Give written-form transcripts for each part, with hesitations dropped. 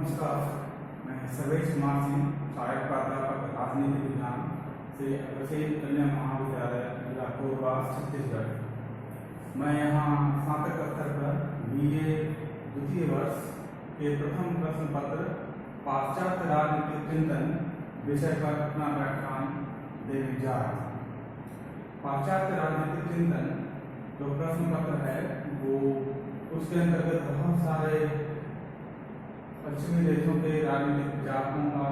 नमस्कार, मैं सर्वेश कुमार सिंह, सहायक प्राध्यापक राजनीति विज्ञान से अग्रसेन कन्या महाविद्यालय जिला कोरबा छत्तीसगढ़। मैं यहाँ स्नातक स्तर पर BA द्वितीय वर्ष के प्रथम प्रश्न पत्र पाश्चात्य राजनीतिक चिंतन विषय पर अपना व्याख्यान देने जा रहा हूँ। पाश्चात्य राजनीतिक चिंतन जो प्रश्न पत्र है वो उसके अंतर्गत बहुत सारे पश्चिमी देशों के राजनीतिक विचारकों का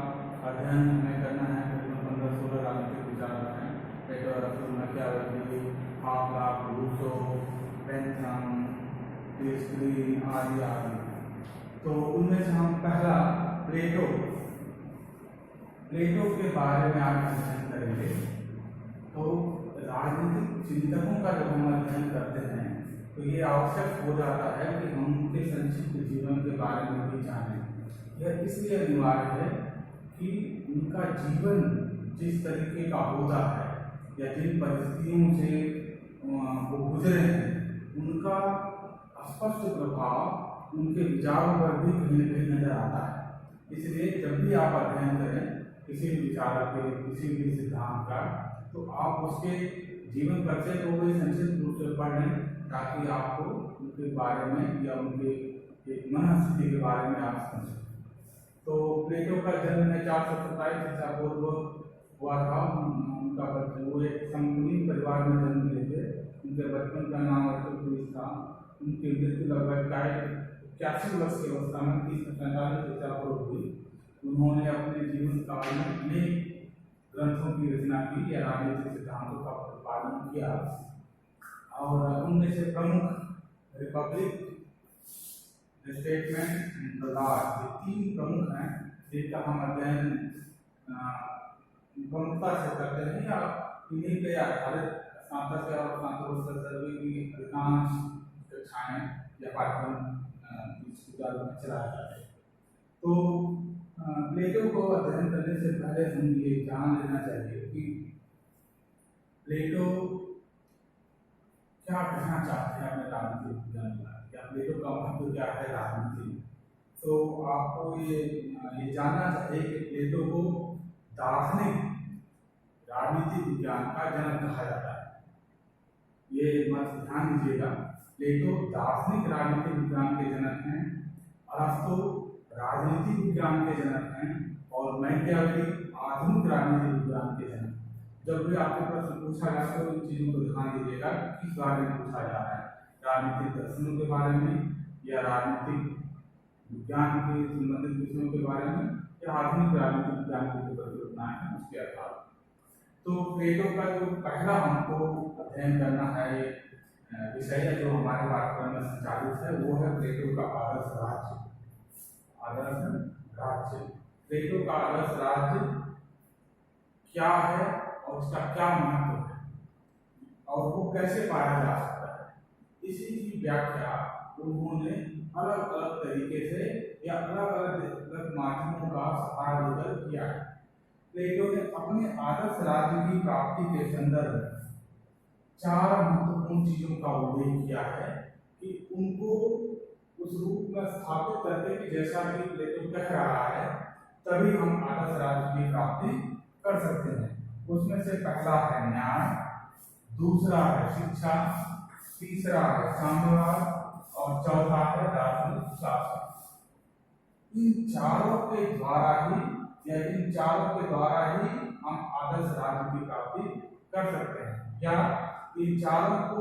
अध्ययन हमें करना है। 15-16 राजनीतिक विचारक हैं, प्लेटो, अरिस्टोटल, मैकियावेली, हाफलाफ, रूसो, बेंथम, स्क्रीन आदि आदि। तो उनमें से हम पहला प्लेटो के बारे में आज अध्ययन करेंगे। तो राजनीतिक चिंतकों का जब हम अध्ययन करते हैं तो ये आवश्यक हो जाता है कि हम उनके संक्षिप्त जीवन के बारे में भी जानें। यह इसलिए अनिवार्य है कि उनका जीवन जिस तरीके का होता है या जिन परिस्थितियों से वो गुजरे हैं, उनका स्पष्ट प्रभाव उनके विचारों पर भी कहीं न कहीं नजर आता है। इसलिए जब भी आप अध्ययन करें किसी भी विचारक के, किसी भी सिद्धांत का, तो आप उसके जीवन परिचय को भी संक्षिप्त रूप से पढ़ लें ताकि आपको उनके बारे में या उनके मनस्थिति के बारे में आप समझें। तो प्लेटो का जन्म 427 ईसा पूर्व हुआ था। उनका वो एक संकुलीन परिवार में जन्म लिए थे। उनके बचपन का नाम अरिस्टोटल था। उनकी मृत्यु लगभग 81 वर्ष की अवस्था में 30-45 ईसा पूर्व हुई। उन्होंने अपने जीवन काल में अनेक ग्रंथों की रचना की या राजनीतिक सिद्धांतों का प्रतिपादन किया और उनमें से प्रमुख Republic, statement and the law, ये 3 प्रमुख हैं जिनका हम अध्ययन प्रमुखता से करते हैं या इन्हीं पे आधारित स्नातक और स्नातकोत्तर सर्वे की अधिकांश कक्षाएं या पाठ्यक्रम विश्वविद्यालय में चलाए जाते हैं। तो प्लेटो को अध्ययन करने से पहले हम ये जान लेना चाहिए कि प्लेटो क्या कहना चाहते हैं अपने राजनीतिक विज्ञान में, या प्लेटो का महत्व क्या है राजनीति में। तो आपको ये जानना चाहिए कि प्लेटो को दार्शनिक राजनीतिक विज्ञान का जनक कहा जाता है। ये मत ध्यान दीजिएगा, प्लेटो दार्शनिक राजनीतिक विज्ञान के जनक हैं, अरिस्टो राजनीतिक विज्ञान के जनक हैं और मैकियावेली आधुनिक राजनीतिक विज्ञान के जनक। जब भी आपके प्रश्न पूछा जाए तो इन चीजों को ध्यान दीजिएगा, किस बारे में पूछा जा रहा है, राजनीतिक दर्शनों के बारे में या राजनीतिक विज्ञान के संबंधित विषयों के बारे में या आधुनिक राजनीतिक विज्ञान की जो परिकल्पनाएं हैं उसके आधार। तो प्लेटो का जो पहला हमको अध्ययन करना है विषय जो हमारे पाठ्यक्रम में संचालित है वो है प्लेटो का आदर्श राज्य। आदर्श राज्य, प्लेटो का आदर्श राज्य क्या है और उसका क्या महत्व है और वो कैसे पाया जा सकता है, इसी की व्याख्या उन्होंने अलग अलग तरीके से या अलग अलग माध्यमों का सहारा लेकर किया है। प्लेटो ने अपने आदर्श राज्य की प्राप्ति के संदर्भ में 4 महत्वपूर्ण चीजों का उल्लेख किया है कि उनको उस रूप में स्थापित करके कि जैसा कि प्लेटो कह रहा है तभी हम आदर्श राज्य की प्राप्ति कर सकते हैं। उसमें से पहला है न्याय, दूसरा है शिक्षा, तीसरा है साम्यवाद और चौथा है दार्शनिक शासन। इन चारों के द्वारा ही हम आदर्श राज्य की प्राप्ति कर सकते हैं, या इन चारों को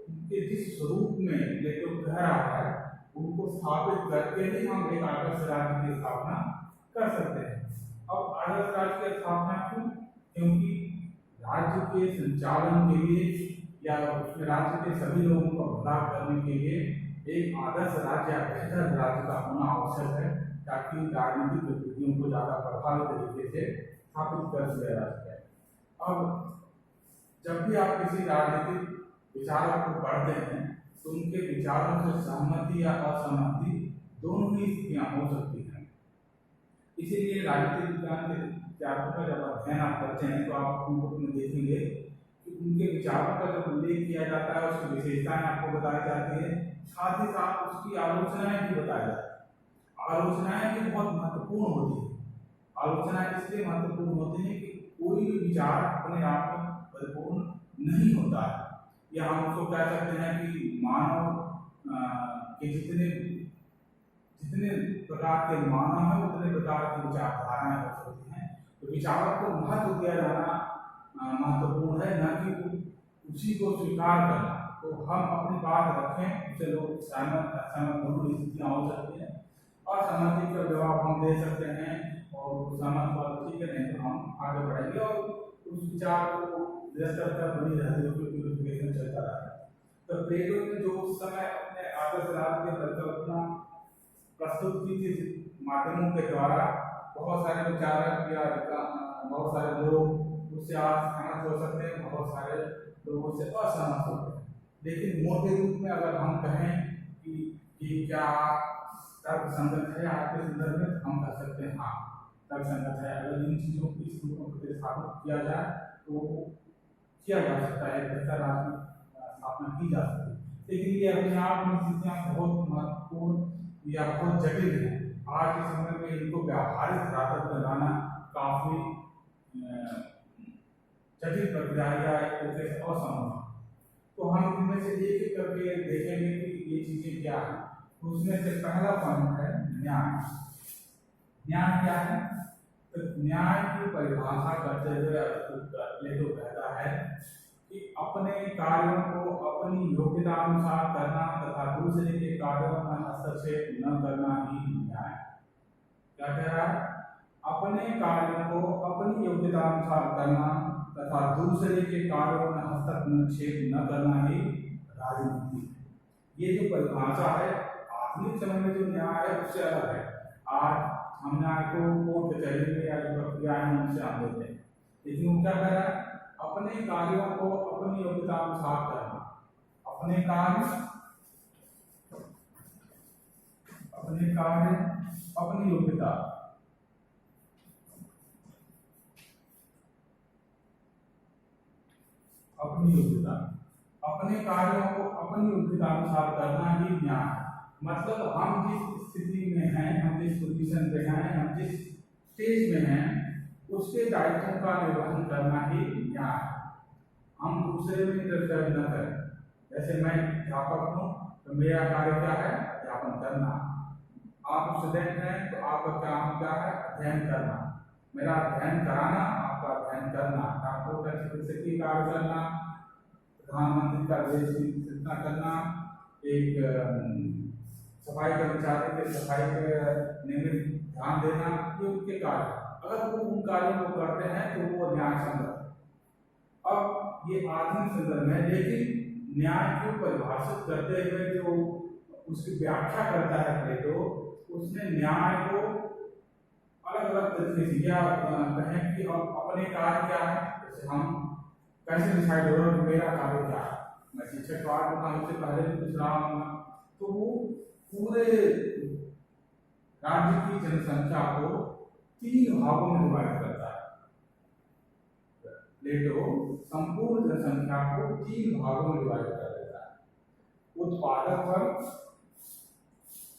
उनके जिस स्वरूप में प्लेटो कह रहा है उनको स्थापित करके ही हम एक आदर्श राज्य की स्थापना कर सकते हैं। अब आदर्श राज्य की स्थापना क्यों? क्योंकि राज्य के संचालन के लिए या उसमें राज्य के सभी लोगों का भला करने के लिए एक आदर्श राज्य या बेहतर राज्य का होना आवश्यक है ताकि राजनीतिक गतिविधियों को ज्यादा प्रभावी तरीके से स्थापित कर दिया जा सके। अब जब भी आप किसी राजनीतिक विचारक को पढ़ते हैं तो उनके विचारों से सहमति या असहमति दोनों ही स्थितियां हो सकती हैं। इसीलिए राजनीतिक विज्ञान के विचारकों का जब अध्ययन आप करते हैं तो आप उनको में देखेंगे कि उनके विचारों का जब उल्लेख किया जाता है उसकी विशेषताएं आपको बताई जाती है, साथ ही साथ उसकी आलोचनाएं भी बताई जाती है। आलोचनाएं भी बहुत महत्वपूर्ण होती है। आलोचना इसलिए महत्वपूर्ण होती है कि कोई भी विचार अपने आप में परिपूर्ण नहीं होता है, या हम उसको कह सकते हैं कि मानव के जितने जितने प्रकार के मानव हैं उतने प्रकार की विचारधाराएं हो सकती हैं। तो विचारों को महत्व दिया जाना महत्वपूर्ण है, न कि उसी को स्वीकार करना। तो हम अपनी बात रखें, उससे लोग सहमत असहमत दोनों स्थितियाँ हो सकती हैं, और सहमति का जवाब हम दे सकते हैं, और सहमत बात ठीक है, नहीं तो हम आगे बढ़ेंगे और उस विचार को निरंतरता बनी रहती है, प्यूरिफिकेशन चलता रहता है। तो प्लेटो ने जो उस समय अपने आदर्श राज्य की परिकल्पना प्रस्तुत की थी माध्यमों के द्वारा, बहुत सारे विचारक या बहुत सारे लोग उससे सहमत हो सकते हैं, बहुत सारे लोग उससे असहमत होते हैं। लेकिन मोटे रूप में अगर हम कहें कि क्या तर्क संगत है आज के संदर्भ में, हम कह सकते हैं हाँ तर्क संगत है। अगर इन चीजों को इस रूप में प्रतिस्थापित किया जाए तो किया जा सकता है, बेहतर राष्ट्र स्थापना की जा सकती है। लेकिन ये अपने आप में स्थितियाँ बहुत महत्वपूर्ण या बहुत जटिल है। आज के समय में इनको व्यावहारिक धरातल पर लाना काफी जटिल प्रक्रिया या एक तरीके से असंभव है। तो हम इनमें से एक एक करके देखेंगे कि ये चीजें क्या है। उसमें से पहला पॉइंट है न्याय। न्याय क्या है? तो न्याय की परिभाषा करते हुए प्लेटो कहता है कि अपने कार्यों को अपनी योग्यता अनुसार करना तथा दूसरे के कार्यों में हस्तक्षेप न करना ही न्याय। क्या कह रहा है? अपने कार्यों को अपनी योग्यता अनुसार करना तथा दूसरे के कार्यों में हस्तक्षेप न करना ही राजनीति है। ये जो परिभाषा है आधुनिक समय में जो न्याय है उससे अलग है। आज हम न्याय को कोर्ट कचहरी में या जो प्रक्रियाएं हैं उनसे हम लेते हैं, लेकिन वो क्या कह रहा है? अपने कार्यों को अपनी योग्यता अनुसार करना। अपने कार्य अपनी योग्यता, अपने कार्यों को अपनी योग्यता अनुसार करना ही न्याय। मतलब हम जिस स्थिति में हैं, हम जिस पोजीशन पे हैं, हम जिस स्टेज में हैं, उसके दायित्वों का निर्वहन करना ही न्याय है। हम दूसरे में इंटरफेयर न करें। जैसे मैं अध्यापक हूँ तो मेरा कार्य क्या है? अध्यापन करना। आप स्टूडेंट हैं तो आपका काम क्या है? अध्ययन करना। मेरा अध्ययन कराना, आपका अध्ययन करना। डॉक्टर का चिकित्सकीय कार्य करना, प्रधानमंत्री का देश की चिंता करना, एक सफाई कर्मचारी के सफाई पे नियमित ध्यान देना, ये उनके कार्य। अगर वो उन कार्यों को करते हैं तो वो न्याय संगत है। अब ये आधुनिक संदर्भ में, लेकिन न्याय को परिभाषित करते हुए जो उसकी व्याख्या करता है प्लेटो, उसने न्याय को अलग अलग तरीके से या कहें कि अपने कार्य क्या है। जैसे हम कैसे डिसाइड हो रहा है मेरा कार्य क्या है? मैं शिक्षक कार्य करना, उससे पहले भी कुछ रहा हूँ, तो वो पूरे राज्य की जनसंख्या को 3 भागों में डिवाइड करता है। प्लेटो संपूर्ण जनसंख्या को 3 भागों में डिवाइड कर देता है। उत्पादक वर्ग,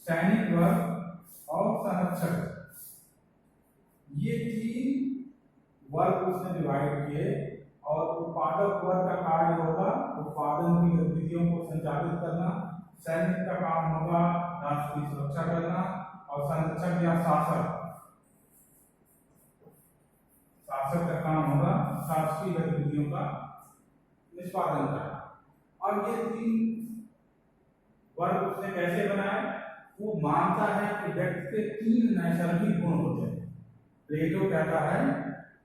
सैनिक वर्ग और संरक्षक। ये 3 वर्ग उसने डिवाइड किए, और उत्पादक वर्ग का कार्य होगा उत्पादन की गतिविधियों को संचालित करना, सैनिक का काम होगा राष्ट्र की सुरक्षा करना, और संरक्षक या शासक का काम होगा शासकीय गतिविधियों का निष्पादन करना। और ये 3 वर्ग उसने कैसे बनाए? वो मानता है कि व्यक्ति के 3 नैसर्गिक गुण होते हैं। प्लेटो कहता है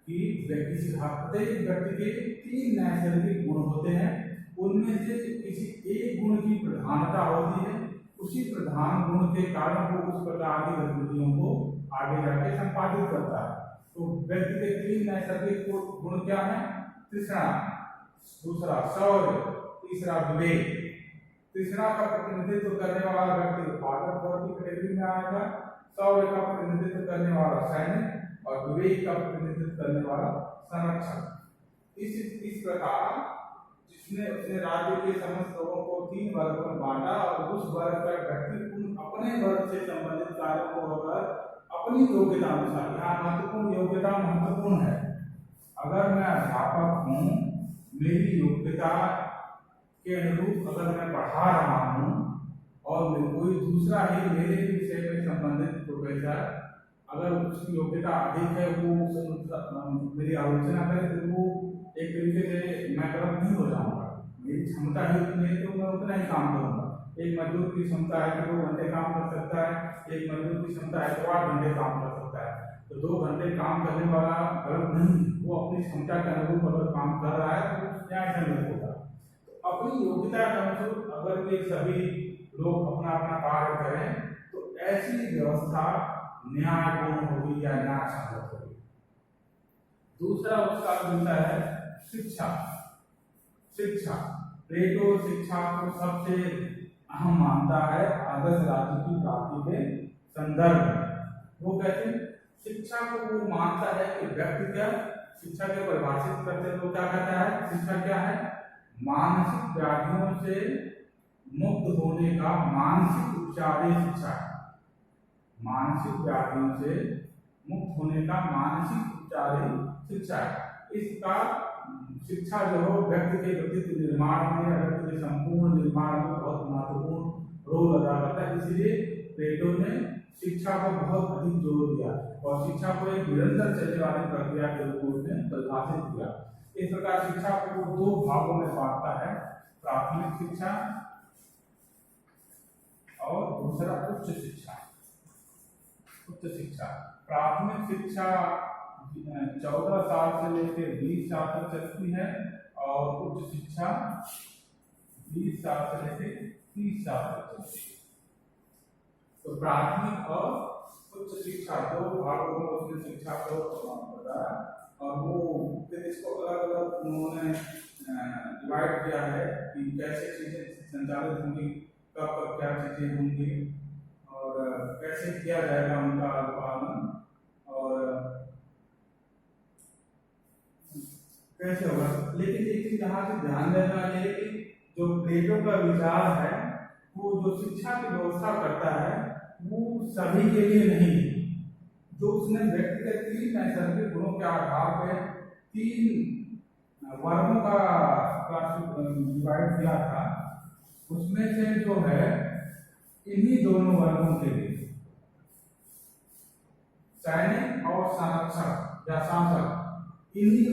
कि प्रत्येक व्यक्ति के 3 नैसर्गिक गुण होते हैं। उनमें से किसी एक गुण की प्रधानता होती है, उसी प्रधान गुण के कारण वो उस प्रकार की गतिविधियों को आगे जाके संपादित करता है। तो व्यक्ति के 3 नैसर्गिक गुण क्या है? तृष्णा, दूसरा शौर्य, तीसरा विवेक। तृष्णा का प्रतिनिधित्व करने वाला व्यक्ति उत्पादक वर्ग की कैटेगरी में आएगा, शौर्य का प्रतिनिधित्व करने वाला सैनिक, और विवेक का प्रतिनिधित्व करने वाला संरक्षक। इस प्रकार जिसने उसने राज्य के समस्त लोगों को 3 वर्गों में बांटा, और उस वर्ग का व्यक्ति अपने वर्ग से संबंधित कर्मचारियों को अगर अपनी योग्यता अनुसार, यहाँ महत्वपूर्ण योग्यता महत्वपूर्ण है, अगर मैं अध्यापक हूँ, मेरी योग्यता के अनुरूप अगर मैं पढ़ा रहा हूँ और कोई दूसरा ही मेरे विषय में संबंधित प्रोफेसर अगर उसकी योग्यता अधिक है, वो मेरी आलोचना करे, तो वो एक तरीके से मैं गलत नहीं हो जाऊंगा। मेरी क्षमता ही उतनी है तो मैं उतना ही काम करूंगा। एक मजदूर की क्षमता है कि 2 घंटे काम कर सकता है, एक मजदूर की क्षमता है तो 8 घंटे काम कर सकता है, तो 2 घंटे काम करने वाला गलत नहीं, वो अपनी क्षमता के अनुरूप अगर काम कर रहा है तो न्यायसंगत होगा। तो अपनी योग्यता के अनुरूप अगर ये सभी लोग अपना अपना कार्य करें तो ऐसी व्यवस्था न्यायपूर्ण होगी या न्याय संगत होगी। दूसरा उसका मिलता है शिक्षा। शिक्षा, प्लेटो शिक्षा को सबसे अहम मानता है आदर्श राज्य की प्राप्ति के संदर्भ में। वो कहते हैं शिक्षा को वो मानता है कि व्यक्ति क्या, शिक्षा के परिभाषित करते हैं, वो क्या कहता है, शिक्षा क्या है, मानसिक व्याधियों से मुक्त होने का मानसिक उपचार शिक्षा है। मानसिक व्याधियों से मुक्त होने का मानसिक उपचार शिक्षा है। इसका शिक्षा जो हो व्यक्ति के व्यक्तित्व निर्माण में, व्यक्ति के संपूर्ण निर्माण में बहुत महत्वपूर्ण रोल अदा करता है। इसलिए प्लेटो ने शिक्षा को बहुत अधिक जोर दिया और शिक्षा को एक निरंतर चलने वाली प्रक्रिया के रूप में परिभाषित किया। इस प्रकार शिक्षा को 2 भागों में बांटता है, प्राथमिक शिक्षा और दूसरा उच्च शिक्षा। उच्च शिक्षा, प्राथमिक शिक्षा 14 साल से लेकर 20 साल तक चलती है और उच्च शिक्षा 20 साल से लेकर 30 साल तक चलती है। तो प्राथमिक और उच्च शिक्षा 2 भागों में उसने शिक्षा को बताया और वो फिर इसको अलग अलग उन्होंने डिवाइड किया है कि कैसे चीजें संचालित होंगी, कब कब क्या चीजें होंगी और कैसे किया जाएगा उनका पालन और कैसे होगा। लेकिन एक चीज यहाँ से ध्यान देना है कि जो प्लेटो का विचार है वो जो शिक्षा की व्यवस्था करता है वो सभी के लिए नहीं है। जो उसने व्यक्तिगत 3 नैसर्गिक गुणों के आधार पर 3 वर्गों का डिवाइड किया था, उसमें से जो है इन्हीं दोनों वर्गों के लिए सैनिक और संरक्षक या शासक, इन्हीं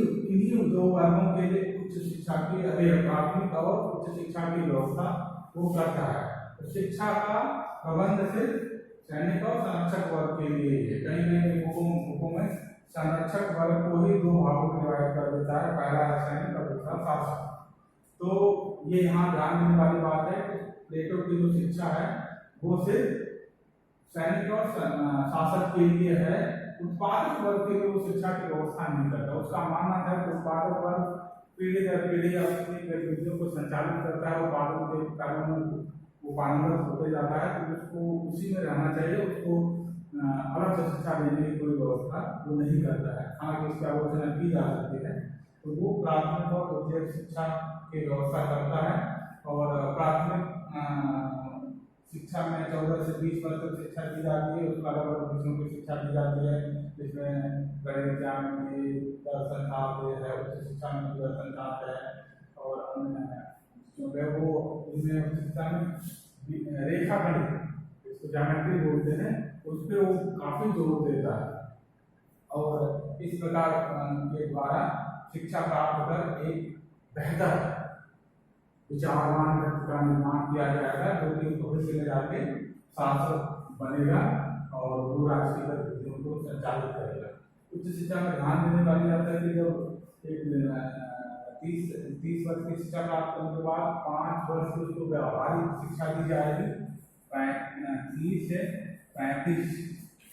2 वर्गों के लिए उच्च शिक्षा की प्राथमिक और उच्च शिक्षा की व्यवस्था वो करता है। तो शिक्षा का प्रबंध सिर्फ सैनिक और संरक्षक वर्ग के लिए है। कहीं बुकों में संरक्षक वर्ग को ही 2 भागों में डिवाइड कर देता है, पहला है सैनिक और दूसरा शासक। तो ये यहाँ ध्यान देने वाली बात है कि प्लेटो की जो शिक्षा है वो सिर्फ सैनिक और शासक के लिए है, उत्पादक वर्ग के लिए वो शिक्षा की व्यवस्था नहीं करता। उसका मानना है कि उत्पादक वर्ग पीढ़ी दर पीढ़ी अपनी गतिविधियों को संचालित करता है, उत्पादन के कार्यों में वो पारंगत होते जाता है, तो उसको उसी में रहना चाहिए, उसको अलग से शिक्षा देने की कोई व्यवस्था वो नहीं करता है। हालांकि इसकी आलोचना की जा सकती है। तो वो प्राथमिक और द्वितीयक शिक्षा की व्यवस्था करता है और प्राथमिक शिक्षा में 14 से 20 वर्ष तक शिक्षा दी जाती है। उसका अलग अलग विषयों की शिक्षा दी जाती है, जिसमें गणित, ज्यामिति, दर्शन शास्त्र है, उच्च शिक्षा में दर्शन शास्त्र है और अन्य जो है वो इसमें शिक्षा में रेखा गणित, इसको ज्योमेट्री बोलते हैं, उस पर वो काफी जोर देता है और इस प्रकार के द्वारा शिक्षा प्राप्त कर एक बेहतर विचारवान व्यक्ति का निर्माण किया जाएगा जो कि भविष्य में जाके शासक बनेगा और वो राज्य की गतिविधियों को संचालित करेगा। उच्च शिक्षा में ध्यान देने वाली बात है कि जब एक 30 वर्ष की शिक्षा प्राप्त करने के बाद 5 वर्ष की उसको व्यावहारिक शिक्षा दी जाएगी। 30 से 35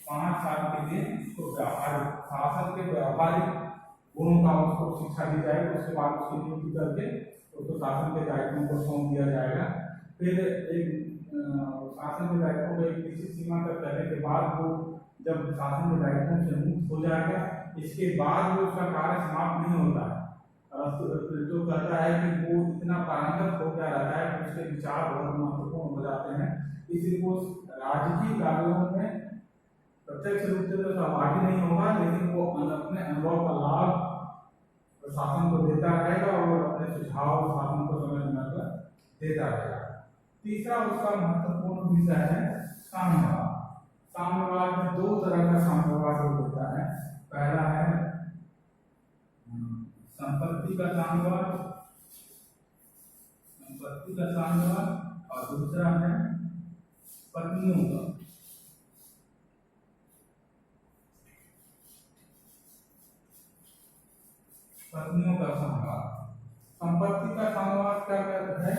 5 साल के लिए उसको व्यावहारिक शासन के व्यावहारिक गुणों का उसको शिक्षा दी जाएगी। उसके बाद उसकी नियुक्ति करके उसको शासन के दायित्वों को सौंप दिया जाएगा। फिर एक शासन के दायित्वों को एक निश्चित सीमा तक करने के बाद वो जब शासन के दायित्वों से मुक्त हो जाएगा, इसके बाद वो उसका कार्य समाप्त नहीं होता है। जो कहता है कि वो इतना पारंगत हो गया रहता है कि उसके विचार बहुत महत्वपूर्ण हो जाते हैं, इसलिए वो राजकीय कार्यों में प्रत्यक्ष रूप से तो सहभागी नहीं होगा, लेकिन वो अपने अनुभव का लाभ शासन को देता रहेगा और अपने सुझाव शासन को समय समय पर देता रहेगा। तीसरा उसका महत्वपूर्ण विषय है साम्यवाद। साम्यवाद में दो तरह का साम्यवाद होता है। पहला है संपत्ति का साम्यवाद, संपत्ति का साम्यवाद, और दूसरा है पत्नियों का। पत्नियों का साम्यवाद। संपत्ति का साम्यवाद क्या कहता है?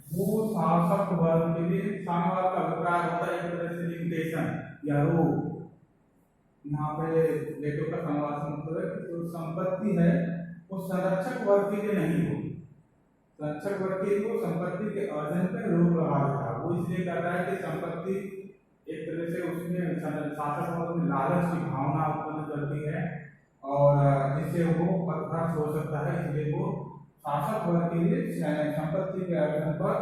वो शासक वर्ग के लिए साम्यवाद का अभिप्राय होता है एक तरह से लिमिटेशन या रोक। यहाँ पे प्लेटो का साम्यवाद से मतलब है कि जो संपत्ति है वो संरक्षक वर्ग के लिए नहीं होगी। संरक्षक वर्ग के लिए वो संपत्ति के अर्जन पर रोक लगा देता है। वो इसलिए कहता है कि संपत्ति एक तरह से उसमें शासक वर्ग में लालच की भावना उत्पन्न करती है और जिससे वो पथभ्रष्ट हो सकता है, इसलिए वो शासक वर्ग के लिए संपत्ति के अर्जन पर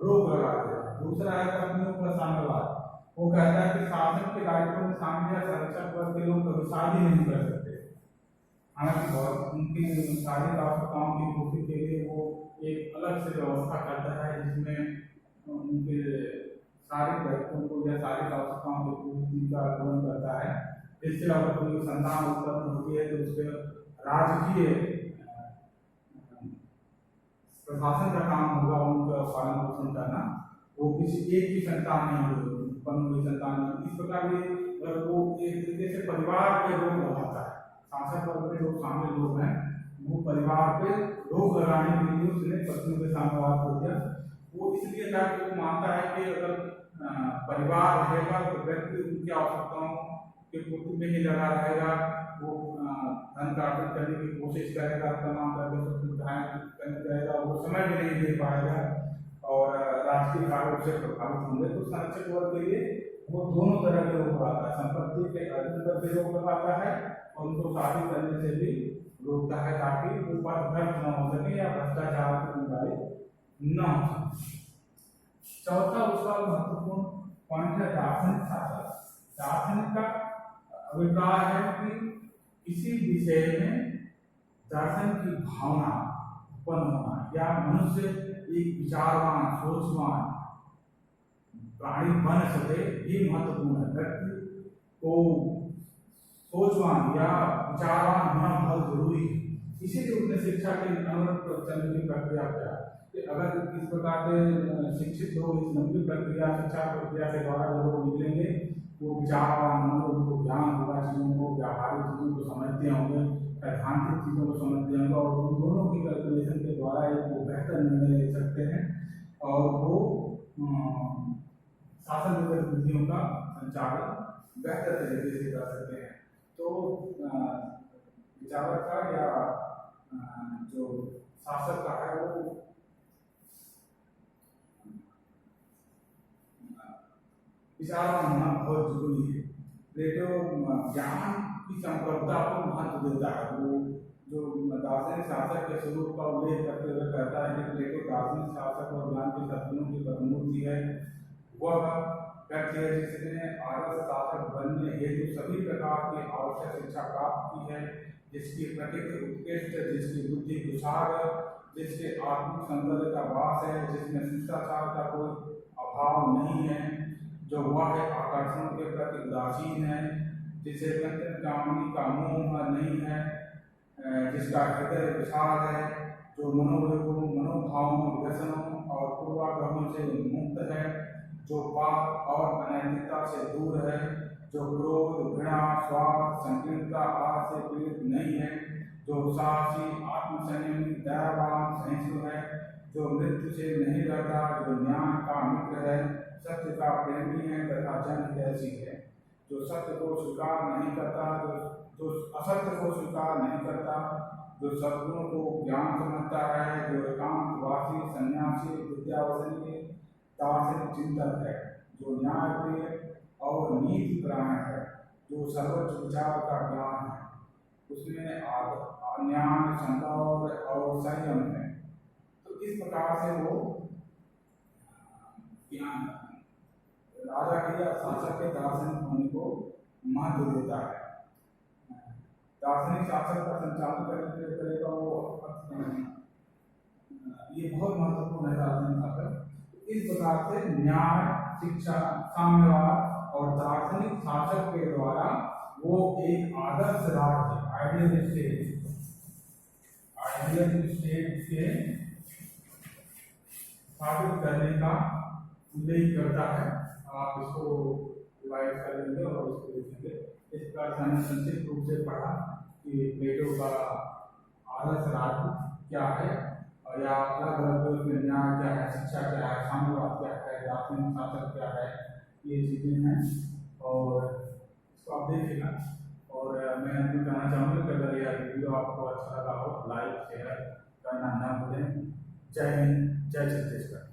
रोक लगा देगा। दूसरा है पत्नियों का साम्यवाद। वो कहता है कि शासन के दायित्व में शामिल या संरक्षक वर्ग के लोग कभी शादी नहीं कर सकते। हालांकि बहुत उनकी शारीरिक आवश्यकताओं की पूर्ति के लिए वो एक अलग से व्यवस्था करता है जिसमें उनके शारीरिक दायित्वों को या शारीरिक आवश्यकताओं की पूर्ति का पूर्ण करता है। इससे अगर कोई संतान उत्पन्न होती है तो उसके राजकीय प्रशासन का काम होगा उनका पालन पोषण करना। वो किसी एक की संतान नहीं होगी, उत्पन्न हुई संतान नहीं। इस प्रकार ये वो एक तरीके से परिवार पे रोक लगाता है। शासक वर्ग में जो शामिल लोग हैं वो परिवार पे रोक लगाने के लिए उसने पत्नियों के साम्यवाद को दिया। वो इसलिए था कि वो मानता है कि अगर परिवार रहेगा तो व्यक्ति उनकी आवश्यकताओं की पूर्ति में ही लगा रहेगा। वो धन का अर्जन करने की कोशिश करेगा, तमाम तरह के सुविधाएं करेगा, वो समय भी नहीं दे पाएगा और राजकीय कार्यों से प्रभावित होंगे। तो संरक्षक वर्ग के लिए वो दोनों तरह के रोक लगाता है। संपत्ति के अर्जन पर भी रोक लगाता है और उनको शादी करने से भी रोकता है ताकि वो पथभ्रष्ट न हो सके या भ्रष्टाचार की गुंजाइश न हो सके। चौथा उसका महत्वपूर्ण पॉइंट है दार्शनिक शासन। दार्शनिक का अभिप्राय है कि किसी विषय में दर्शन की भावना उत्पन्न होना या मनुष्य एक विचारवान सोचवान प्राणी बन सके, ये महत्वपूर्ण है। व्यक्ति को सोचवान या विचारवान होना बहुत जरूरी है। इसीलिए उसने शिक्षा के चलने की प्रक्रिया किया कि अगर इस प्रकार के शिक्षित लोग इस लंबी प्रक्रिया शिक्षा प्रक्रिया के द्वारा लोग निकलेंगे, वो विचारवान होंगे, उनको ज्ञान होगा, चीज़ों को व्यावहारिक चीज़ों को समझते होंगे, सैद्धांतिक चीज़ों को समझते होंगे और उन दोनों की कैलकुलेशन के द्वारा एक वो बेहतर निर्णय ले सकते हैं और वो शासन गतिविधियों का संचालन बेहतर तरीके से कर सकते हैं। तो विचारक का या जो शासक का है वो विचारवान होना बहुत जरूरी है। प्लेटो ज्ञान की संप्रभुता को महत्व देता है। वो जो दार्शनिक शासक के स्वरूप का उल्लेख करते हुए कहता है कि प्लेटो दार्शनिक शासक और ज्ञान के सद्गुणों की प्रतिमूर्ति है। वह व्यक्ति है जिसने आदर्श शासक बनने हेतु सभी प्रकार की आवश्यक शिक्षा प्राप्त की है, जिसकी प्रकृति उत्कृष्ट, जिसकी बुद्धि कुशाग्र, जिसके आत्मिक सौंदर्य का वास है, जिसमें शिष्टाचार का कोई अभाव नहीं है, जो वह आकर्षण के प्रति उदासीन है, जिसे व्यक्ति कामनी का मोह नहीं है, जिसका हृदय विशाल है, जो मनोभावों व्यसनों और पूर्वाग्रहों से मुक्त है, जो पाप और अनैतिकता से दूर है, जो क्रोध घृणा स्वार्थ संकीर्णता आदि से पीड़ित नहीं है, जो साहसी आत्मसंयमी दयावान सहिष्णु है, जो मृत्यु से नहीं डरता, जो ज्ञान का मित्र है, सत्य का प्रेमी है तथा जन जैसी है, जो सत्य को स्वीकार नहीं करता, जो असत्य को स्वीकार नहीं करता, जो सद्गुणों को ज्ञान समझता है, जो एकांतवासी सन्यासी विद्यावसनी दार्शनिक चिंतक है, जो न्यायप्रिय और नीति परायण है, जो सर्वोच्च विचार का ज्ञान है, उसमें ज्ञान संतोष और संयम है। तो इस प्रकार से वो ज्ञान राजा के या शासक के दार्शनिक होने को महत्व देता है। दार्शनिक शासन का संचालन करेगा वो ये बहुत महत्वपूर्ण है दार्शनिक शासन। इस प्रकार से न्याय, शिक्षा, साम्यवाद और दार्शनिक शासक के द्वारा वो एक आदर्श राज्य आइडियल स्टेट के स्थापित करने का उल्लेख करता है। आप इसको रिवाइज कर लेंगे और इसको देखेंगे। इस प्रकार से हमने संक्षिप्त रूप से पढ़ा कि प्लेटो का आदर्श राज्य क्या है, और या अलग अलग न्याय क्या है, शिक्षा क्या है, साम्यवाद क्या है, दार्शनिक शासन क्या है, ये चीजें हैं। और इसको आप देखिएगा। और मैं आपको कहना चाहूँगा कि अगर यह वीडियो आपको अच्छा लगा हो, लाइक शेयर करना ना भूलें। जय हिंद, जय छत्तीसगढ़।